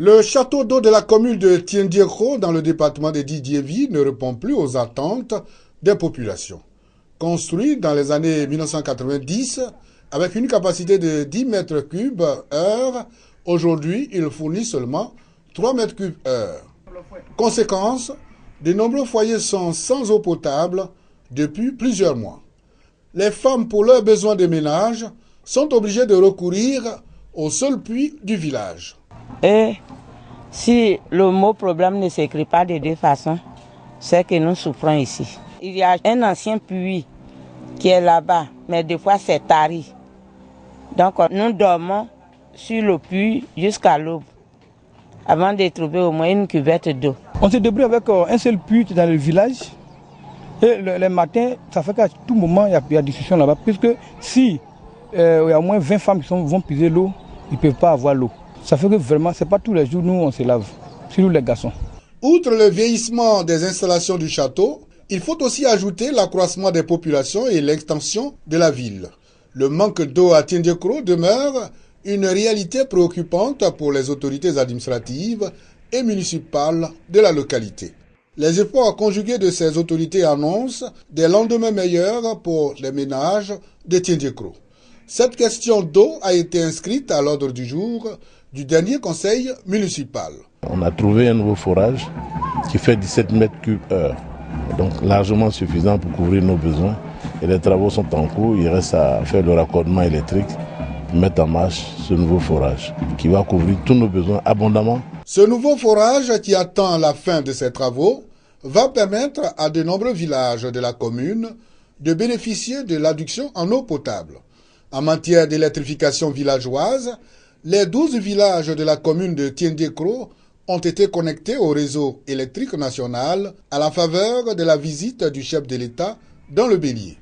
Le château d'eau de la commune de Tiendiekro, dans le département de Didiévi, ne répond plus aux attentes des populations. Construit dans les années 1990, avec une capacité de 10 mètres cubes heure, aujourd'hui, il fournit seulement 3 mètres cubes heure. Conséquence, de nombreux foyers sont sans eau potable depuis plusieurs mois. Les femmes, pour leurs besoins de ménage, sont obligées de recourir au seul puits du village. Et si le mot problème ne s'écrit pas de deux façons, c'est que nous souffrons ici. Il y a un ancien puits qui est là-bas, mais des fois c'est tari. Donc nous dormons sur le puits jusqu'à l'aube, avant de trouver au moins une cuvette d'eau. On se débrouille avec un seul puits dans le village. Et le matin, ça fait qu'à tout moment, il y a discussion là-bas. Puisque si il y a au moins 20 femmes qui vont puiser l'eau, ils ne peuvent pas avoir l'eau. Ça fait que vraiment, ce n'est pas tous les jours nous on se lave, surtout les garçons. Outre le vieillissement des installations du château, il faut aussi ajouter l'accroissement des populations et l'extension de la ville. Le manque d'eau à Tiendiekro demeure une réalité préoccupante pour les autorités administratives et municipales de la localité. Les efforts conjugués de ces autorités annoncent des lendemains meilleurs pour les ménages de Tiendiekro. Cette question d'eau a été inscrite à l'ordre du jour du dernier conseil municipal. On a trouvé un nouveau forage qui fait 17 mètres cubes heure, donc largement suffisant pour couvrir nos besoins. Et les travaux sont en cours, il reste à faire le raccordement électrique, mettre en marche ce nouveau forage qui va couvrir tous nos besoins abondamment. Ce nouveau forage qui attend la fin de ses travaux va permettre à de nombreux villages de la commune de bénéficier de l'adduction en eau potable. En matière d'électrification villageoise, les 12 villages de la commune de Tiendiekro ont été connectés au réseau électrique national à la faveur de la visite du chef de l'État dans le Bélier.